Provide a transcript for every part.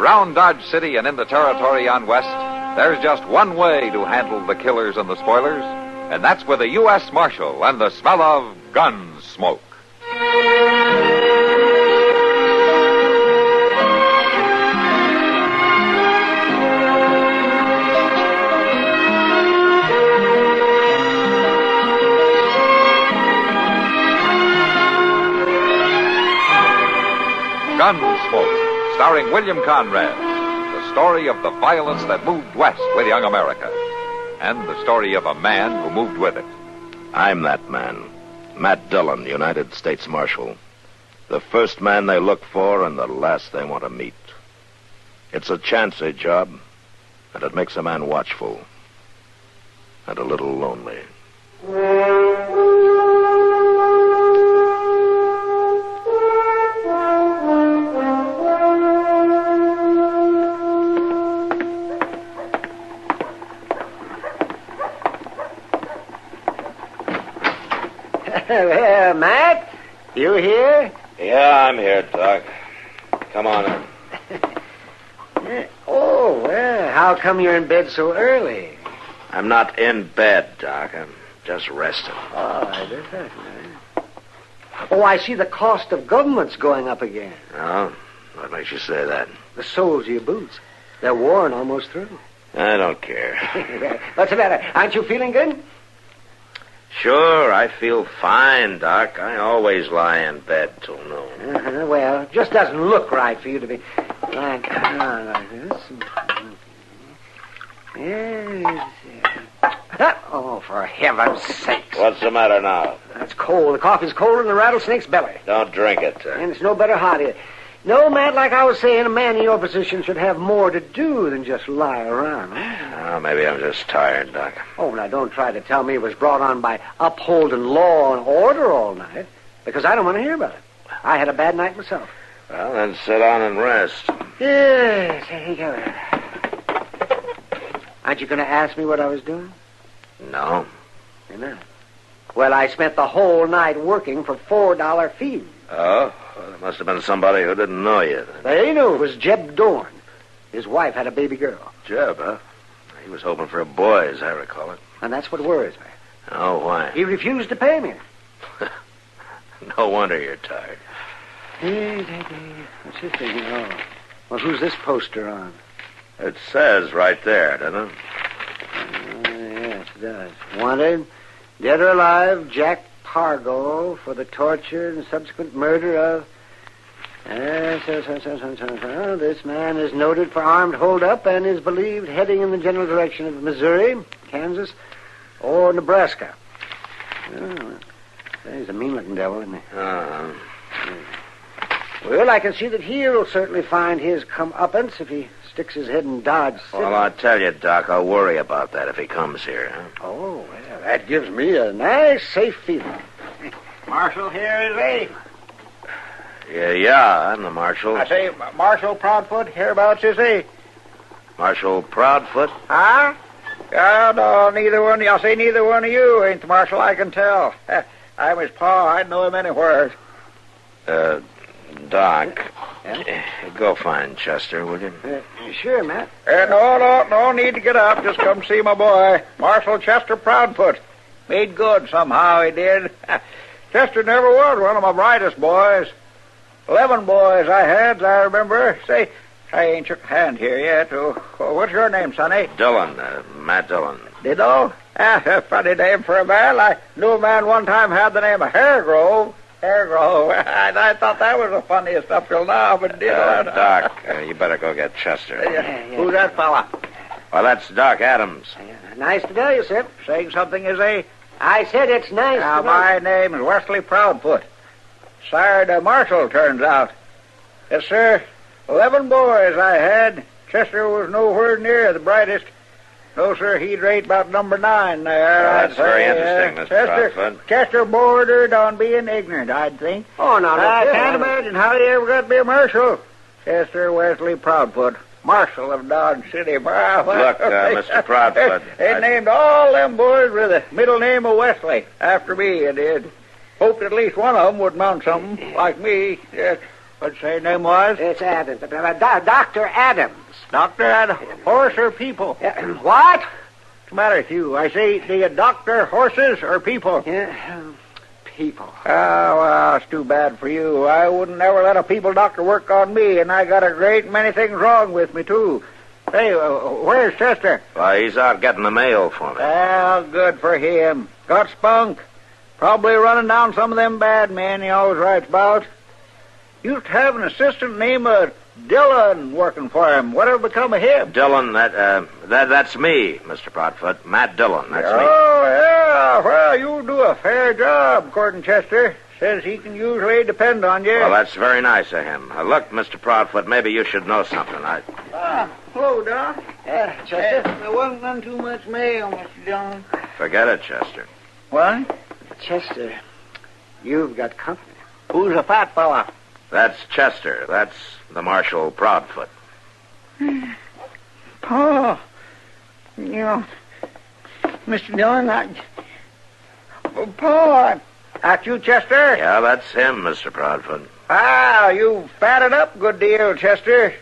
Around Dodge City and in the territory on west, there's just one way to handle the killers and the spoilers, and that's with a U.S. Marshal and the smell of Gunsmoke. Gunsmoke, starring William Conrad, the story of the violence that moved west with young America, and the story of a man who moved with it. I'm that man, Matt Dillon, United States Marshal. The first man they look for and the last they want to meet. It's a chancy job, and it makes a man watchful and a little lonely. Well, Matt, you here? Yeah, I'm here, Doc. Come on in. Oh, well, how come you're in bed so early? I'm not in bed, Doc. I'm just resting. Oh, that's nice. Oh, I see the cost of government's going up again. Oh? What makes you say that? The soles of your boots. They're worn almost through. I don't care. What's the matter? Aren't you feeling good? Sure, I feel fine, Doc. I always lie in bed till noon. Well, it just doesn't look right for you to be lying down like this. Yes. Oh, for heaven's sakes. What's the matter now? It's cold. The coffee's colder than the rattlesnake's belly. Don't drink it. And it's no better hot either. No, Matt, like I was saying, a man in your position should have more to do than just lie around. Oh, maybe I'm just tired, Doc. Oh, now, don't try to tell me it was brought on by upholding law and order all night, because I don't want to hear about it. I had a bad night myself. Well, then sit down and rest. Yes, here you go. Aren't you going to ask me what I was doing? No. You're not. Well, I spent the whole night working for $4 fees. Oh? Well, it must have been somebody who didn't know you. They knew it was Jeb Dorn. His wife had a baby girl. Jeb, huh? He was hoping for a boy, as I recall it. And that's what worries me. Oh, why? He refused to pay me. No wonder you're tired. What's this thing? Oh. Well, who's this poster on? It says right there, doesn't it? Yes, it does. Wanted, dead or alive, Jack Pargo for the torture and subsequent murder of... This man is noted for armed hold-up and is believed heading in the general direction of Missouri, Kansas, or Nebraska. Oh, he's a mean-looking devil, isn't he? Uh-huh. Well, I can see that he'll certainly find his comeuppance if he sticks his head in Dodge City. Well, I'll tell you, Doc, I'll worry about that if he comes here. Huh? Oh, well, that gives me a nice, safe feeling. Marshal, here is he. Yeah, I'm the Marshal. I say, Marshal Proudfoot, hereabouts is he? Marshal Proudfoot? Huh? No, neither one. I'll say neither one of you ain't the Marshal, I can tell. I'm his pa. I'd know him anywhere. Doc, Yeah? go find Chester, will you? Sure, Matt. No need to get up. Just come see my boy, Marshal Chester Proudfoot. Made good somehow, he did. Chester never was one of my brightest boys. 11 boys I had, I remember. Say, I ain't shook a hand here yet. What's your name, sonny? Dillon, Matt Dillon. Ditto? A funny name for a man. I knew a man one time had the name of Hairgrove. Hairgrove. I thought that was the funniest up till now, but ditto. Doc, you better go get Chester. Who's that fella? Well, that's Doc Adams. Nice to know you, sir. Saying something, is he? I said it's nice Now, to know. my name is Wesley Proudfoot. Sire to Marshal, turns out. Yes, sir. 11 boys I had. Chester was nowhere near the brightest. No, sir, he'd rate about number 9 there. That's very interesting, Mr. Proudfoot. Chester bordered on being ignorant, I'd think. Oh, no, I look, can't imagine how he ever got to be a marshal. Chester Wesley Proudfoot, Marshal of Dodge City. Look, Mr. Proudfoot. They named all them boys with the middle name of Wesley after me, they did. Hoped at least one of them would mount something like me. What'd you say his name was? It's Adams. Dr. Adams. Doctor Adams. Horse or people? What? What's the matter with you? I say, do you doctor horses or people? Yeah, people. Oh, well, it's too bad for you. I wouldn't never let a people doctor work on me, and I got a great many things wrong with me, too. Hey, where's Chester? Why, he's out getting the mail for me. Well, good for him. Got spunk. Probably running down some of them bad men he always writes about. Used to have an assistant named Dillon working for him. Whatever become of him? Dillon, that's me, Mr. Proudfoot. Matt Dillon, that's me. Oh, yeah. Well, you do a fair job, according to Chester. Says he can usually depend on you. Well, that's very nice of him. Look, Mr. Proudfoot, maybe you should know something. Hello, Doc. Chester? There wasn't none too much mail, Mr. Dillon. Forget it, Chester. What? Chester, you've got company. Who's a fat fella? That's Chester. That's the Marshal Proudfoot. Pa, you know, Mr. Dillon, Pa, that's you, Chester? Yeah, that's him, Mr. Proudfoot. Ah, you fatted up a good deal, Chester.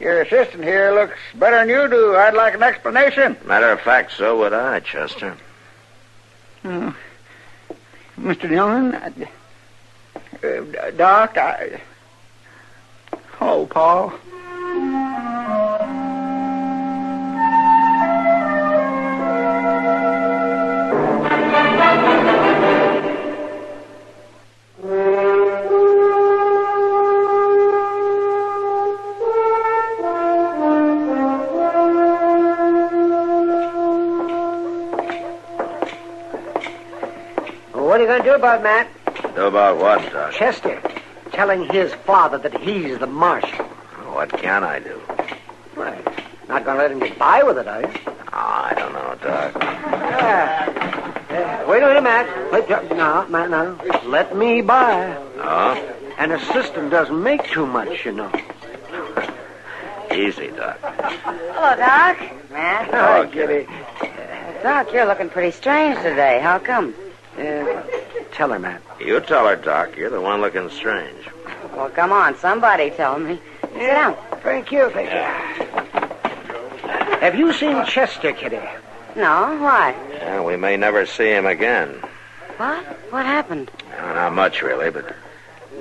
Your assistant here looks better than you do. I'd like an explanation. Matter of fact, so would I, Chester. Mr. Dillon, Doc, Oh, Paul. What are you going to do about it, Matt? Do about what, Doc? Chester. Telling his father that he's the marshal. What can I do? Well, not going to let him get by with it, are you? I don't know, Doc. Wait a minute, Matt. Wait, no, Matt, no. Let me by. Oh? An assistant doesn't make too much, you know. Easy, Doc. Hello, Doc. Matt. Hi, Kitty. Doc, you're looking pretty strange today. How come? Tell her, Matt. You tell her, Doc. You're the one looking strange. Well, come on. Somebody tell me. Sit down. Thank you. Have you seen Chester, Kitty? No, why? Yeah, we may never see him again. What? What happened? Not much, really, but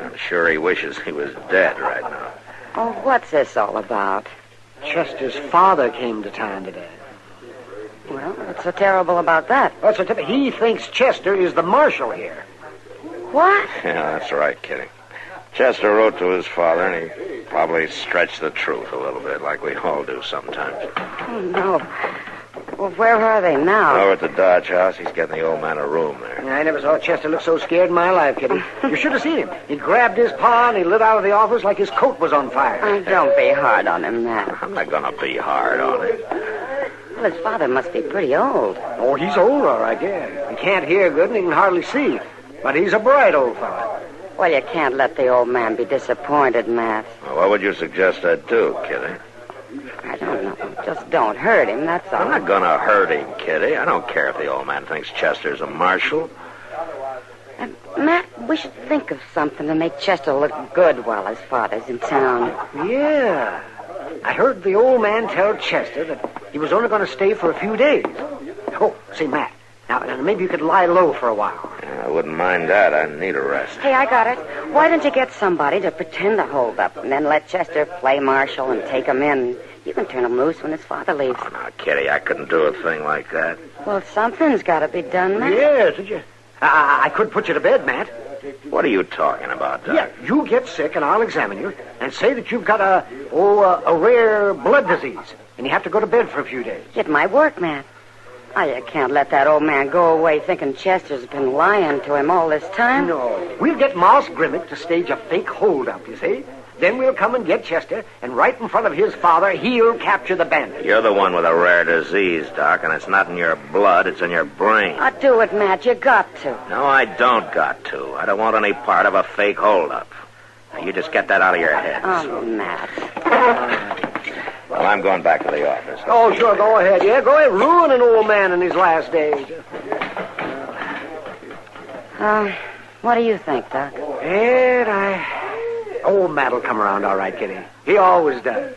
I'm sure he wishes he was dead right now. Oh, what's this all about? Chester's father came to town today. Well, what's so terrible about that? He thinks Chester is the marshal here. What? Yeah, that's right, Kitty. Chester wrote to his father, and he probably stretched the truth a little bit, like we all do sometimes. Oh, no. Well, where are they now? Over at the Dodge house, he's getting the old man a room there. I never saw Chester look so scared in my life, Kitty. You should have seen him. He grabbed his paw and he lit out of the office like his coat was on fire. Oh, don't be hard on him, Matt. I'm not going to be hard on him. Well, his father must be pretty old. Oh, he's old, all right, yeah. He can't hear good and he can hardly see. But he's a bright old fellow. Well, you can't let the old man be disappointed, Matt. Well, what would you suggest I do, Kitty? I don't know. Just don't hurt him, that's all. I'm not going to hurt him, Kitty. I don't care if the old man thinks Chester's a marshal. Matt, we should think of something to make Chester look good while his father's in town. Yeah. I heard the old man tell Chester that he was only going to stay for a few days. Oh, say, Matt, now maybe you could lie low for a while. I wouldn't mind that. I need a rest. Hey, I got it. Why don't you get somebody to pretend to hold up and then let Chester play marshal and take him in? You can turn him loose when his father leaves. Oh, now, Kitty, I couldn't do a thing like that. Well, something's got to be done, Matt. Yes, did you? I could put you to bed, Matt. What are you talking about, Doc? Yeah, you get sick and I'll examine you and say that you've got a rare blood disease and you have to go to bed for a few days. It might work, Matt. Oh, you can't let that old man go away thinking Chester's been lying to him all this time. No. We'll get Moss Grimmick to stage a fake holdup, you see? Then we'll come and get Chester, and right in front of his father, he'll capture the bandit. You're the one with a rare disease, Doc, and it's not in your blood, it's in your brain. Oh, do it, Matt. You got to. No, I don't got to. I don't want any part of a fake holdup. Now, you just get that out of your head. Oh, Matt. Well, I'm going back to the office. Oh, sure, go ahead. Yeah, go ahead. Ruin an old man in his last days. What do you think, Doc? Ed, Oh, Matt'll come around all right, Kitty. He always does.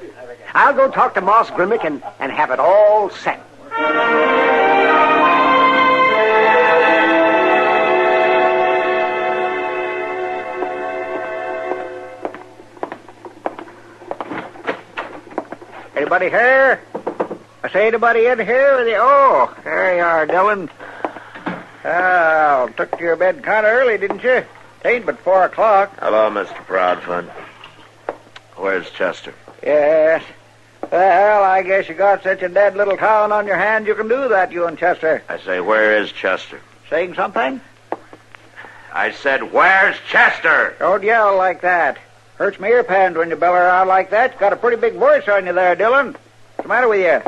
I'll go talk to Moss Grimmick and have it all set. Anybody here? I say, anybody in here with you? Oh, there you are, Dillon. Took to your bed kind of early, didn't you? It ain't but 4 o'clock. Hello, Mr. Proudfoot. Where's Chester? Yes. Well, I guess you got such a dead little town on your hands you can do that, you and Chester. I say, where is Chester? Saying something? I said, where's Chester? Don't yell like that. Hurts my ear pans when you bellow around like that. You got a pretty big voice on you there, Dillon. What's the matter with you?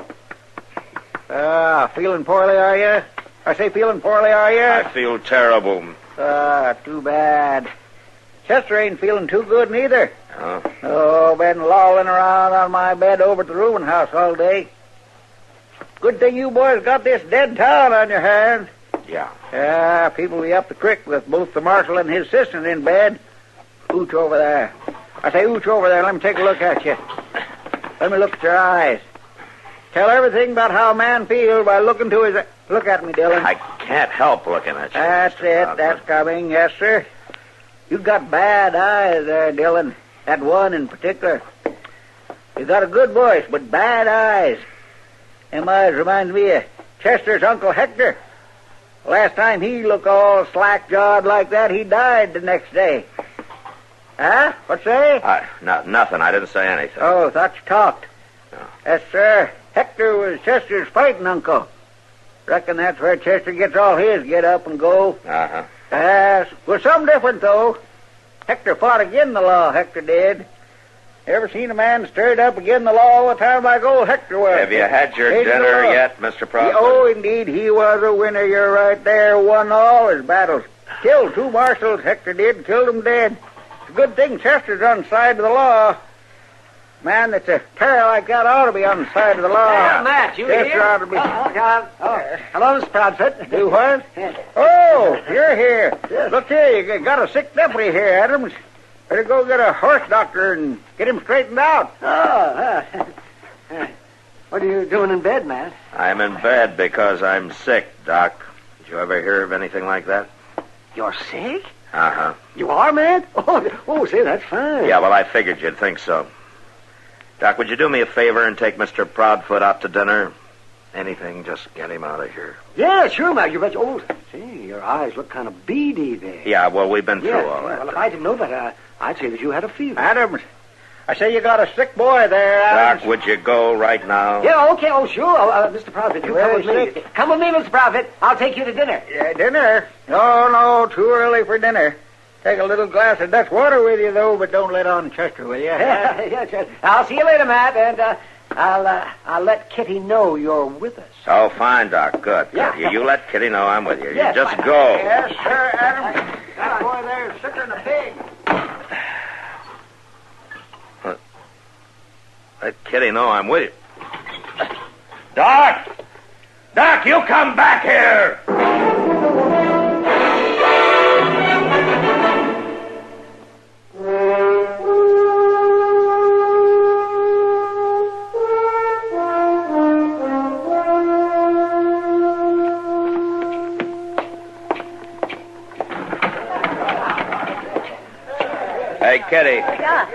Feeling poorly, are you? I say feeling poorly, are you? I feel terrible. Too bad. Chester ain't feeling too good neither. Oh? Oh, been lolling around on my bed over at the rooming house all day. Good thing you boys got this dead town on your hands. Yeah. People be up the creek with both the marshal and his assistant in bed. Ooch over there. I say ooch over there. Let me take a look at you. Let me look at your eyes. Tell everything about how a man feels by looking to his... Look at me, Dillon. I can't help looking at you. That's Mr. it. Proudfoot. That's coming. Yes, sir. You got bad eyes there, Dillon. That one in particular. You got a good voice, but bad eyes. Them eyes reminds me of Chester's Uncle Hector. Last time he looked all slack-jawed like that, he died the next day. Huh? What say? Nothing. I didn't say anything. Oh, thought you talked. No. Yes, sir. Hector was Chester's fighting uncle. Reckon that's where Chester gets all his get up and go. Uh-huh. Yes. Well, something different, though. Hector fought again the law, Hector did. Ever seen a man stirred up again the law all the time like old Hector was? Have you had your Ain't dinner no law. yet, Mr. Proudfoot? Oh, indeed, he was a winner. You're right there. Won all his battles. Killed 2 marshals, Hector did. Killed them dead. It's a good thing Chester's on the side of the law. Man that's a terror like that ought to be on the side of the law. Yeah, Matt, you Chester here? ought to be... Hello, Mr. Proudfoot. Do what? Oh, you're here. Look here, you got a sick deputy here, Adams. Better go get a horse doctor and get him straightened out. What are you doing in bed, Matt? I'm in bed because I'm sick, Doc. Did you ever hear of anything like that? You're sick? Uh-huh. You are, Matt? Oh, say, that's fine. Yeah, well, I figured you'd think so. Doc, would you do me a favor and take Mr. Proudfoot out to dinner? Anything, just get him out of here. Yeah, sure, Matt. You bet. Oh, see, your eyes look kind of beady there. Yeah, well, we've been through all that. Well, if I didn't know that, I'd say that you had a fever. Adams, I say you got a sick boy there, Adams. Doc, would you go right now? Yeah, okay. Oh, sure. Mr. Proudfoot, you come with me. Very sick. Come with me, Mr. Proudfoot. I'll take you to dinner. Yeah, dinner? No, too early for dinner. Take a little glass of Dutch water with you, though, but don't let on Chester, will you? Yeah, sure. I'll see you later, Matt, and I'll let Kitty know you're with us. Oh, fine, Doc. Good. Yeah. You let Kitty know I'm with you. Yes, you just fine. go. Yes, sir, Adams. That boy there is sicker than a pig. Let Kitty know I'm with you. Doc! Doc, you come back here! Hey, Kitty. Yeah.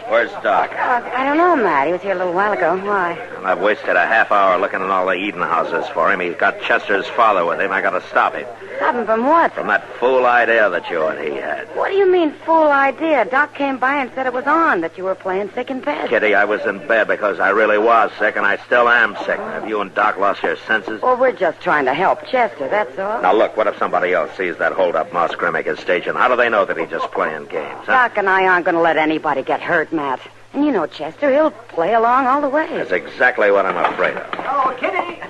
Where's Doc? I don't know, Matt. He was here a little while ago. Why? Well, I've wasted a half hour looking at all the eating houses for him. He's got Chester's father with him. I got to stop him. Stop him from what? From that fool idea that you and he had. What do you mean, fool idea? Doc came by and said it was on, that you were playing sick in bed. Kitty, I was in bed because I really was sick, and I still am sick. Have you and Doc lost your senses? Well, we're just trying to help Chester, that's all. Now, look, what if somebody else sees that hold-up Moss Grimmick is staging? How do they know that he's just playing games? Huh? Doc and I aren't going to let anybody get hurt, Matt. And you know Chester, he'll play along all the way. That's exactly what I'm afraid of. Oh, Kitty.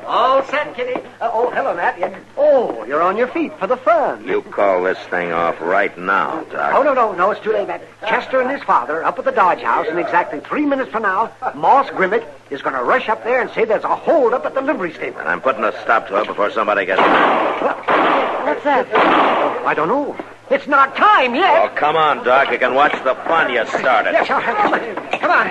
All set, Kitty. Hello, Matt. Oh, you're on your feet for the fun. You call this thing off right now, Doc. Oh, no, it's too late, Matt. Chester and his father are up at the Dodge House, and exactly 3 minutes from now, Moss Grimmick is going to rush up there and say there's a hold-up at the livery stable. And I'm putting a stop to it before somebody gets... What's that? I don't know. It's not time yet. Oh, come on, Doc. You can watch the fun you started. Yes, come on. Come on.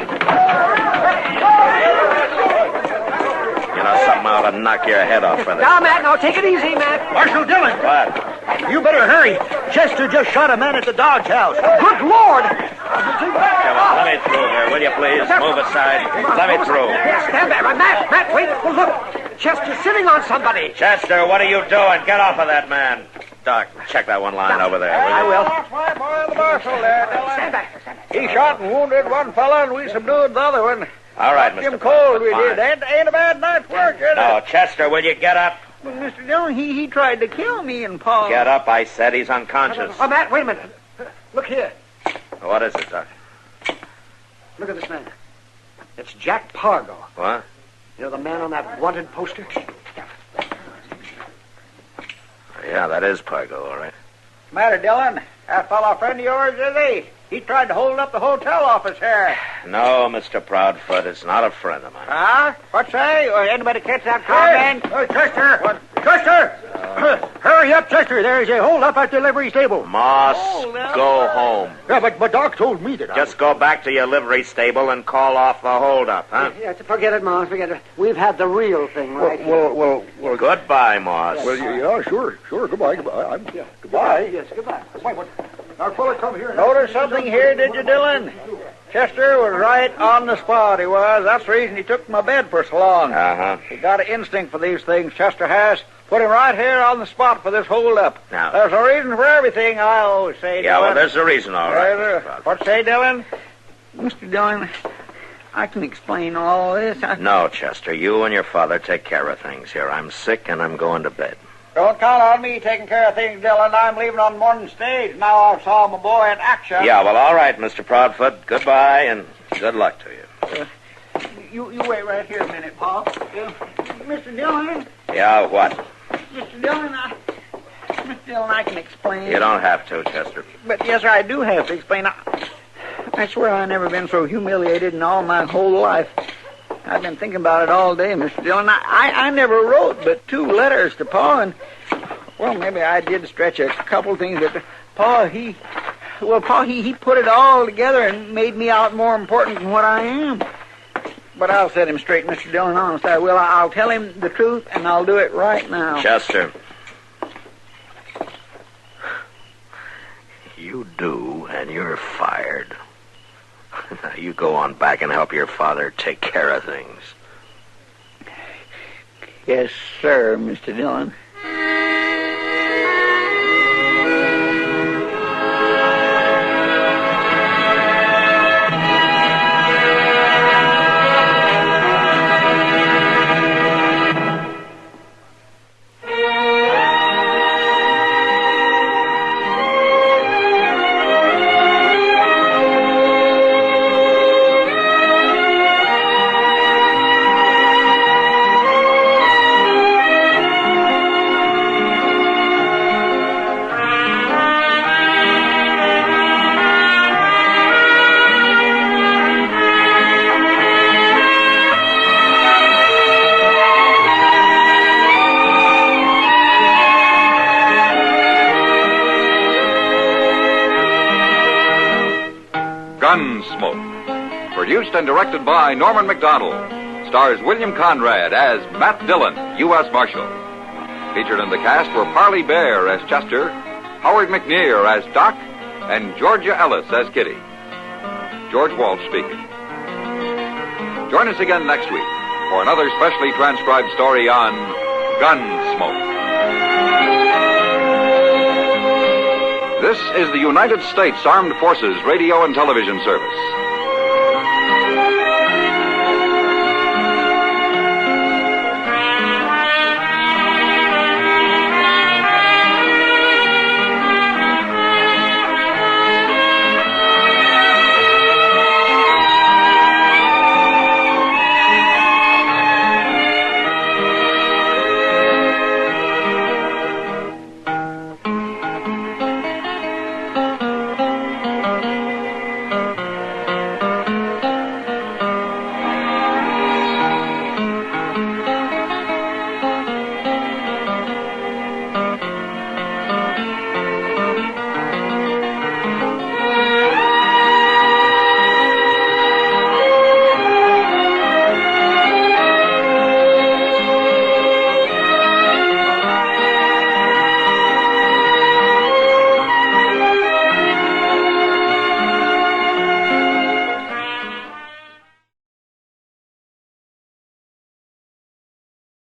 You know, something ought to knock your head off for this. Now, Matt, now take it easy, Matt. Marshal Dillon! What? You better hurry. Chester just shot a man at the Dodge House. Good Lord! Come on, let me through here, will you please? Move aside. Let me through. Yes, stand back. Matt, wait. Well, look. Chester's sitting on somebody. Chester, what are you doing? Get off of that man. Doc, check that one line over there, will you? I will. That's my boy, the Marshal there, Stand Dillon. back. He shot and wounded one fella, and we subdued the other one. All right, Him Mr. cold, we Fine. did. Ain't a bad night's work, is it? No, Chester, will you get up? Well, Mr. Dillon, he tried to kill me and Paul. Get up, I said. He's unconscious. Oh, Matt, wait a minute. Look here. What is it, Doc? Look at this man. It's Jack Pargo. What? You know the man on that wanted poster? Yeah, that is Pargo, all right. Matter, Dillon? That fellow a friend of yours, is he? He tried to hold up the hotel office here. No, Mr. Proudfoot, it's not a friend of mine. Huh? What say? Or anybody catch that comment? Hey, Chester! What? Chester! Hurry up, Chester. There's a hold-up at the livery stable. Moss, now go what? home. Yeah, but Doc told me that Just go back to your livery stable and call off the holdup, huh? Yeah, forget it, Mom. Forget it. We've had the real thing right here. Well, Goodbye, Moss. yeah, sure. Goodbye. Goodbye. Yes, goodbye. Now, fella, come here. Notice something here, did you, Dillon? Chester was right on the spot, he was. That's the reason he took my bed for so long. Uh-huh. He got an instinct for these things, Chester has. Put him right here on the spot for this hold-up. Now- There's a reason for everything, I always say, Yeah, well, Dillon. there's a reason, all right. Mr. Proudfoot. What say, Dillon? Mr. Dillon, I can explain all this. No, Chester, you and your father take care of things here. I'm sick and I'm going to bed. Don't count on me taking care of things, Dillon. I'm leaving on the morning stage. Now I've saw my boy in action. Yeah, well, all right, Mr. Proudfoot. Goodbye and good luck to you. You wait right here a minute, Paul. Mr. Dillon, Yeah, what? Mr. Dillon, I can explain. You don't have to, Chester. But yes, sir, I do have to explain. I swear I've never been so humiliated in all my whole life. I've been thinking about it all day, Mr. Dillon. I never wrote but 2 letters to Pa, and, well, maybe I did stretch a couple things, but Pa, he put it all together and made me out more important than what I am. But I'll set him straight, Mr. Dillon, honest, I will. I'll tell him the truth, and I'll do it right now. Chester. You do, and you're fired. Now you go on back and help your father take care of things. Yes, sir, Mr. Dillon. Gunsmoke. Produced and directed by Norman McDonald. Stars William Conrad as Matt Dillon, U.S. Marshal. Featured in the cast were Parley Bear as Chester, Howard McNear as Doc, and Georgia Ellis as Kitty. George Walsh speaking. Join us again next week for another specially transcribed story on Gunsmoke. This is the United States Armed Forces Radio and Television Service.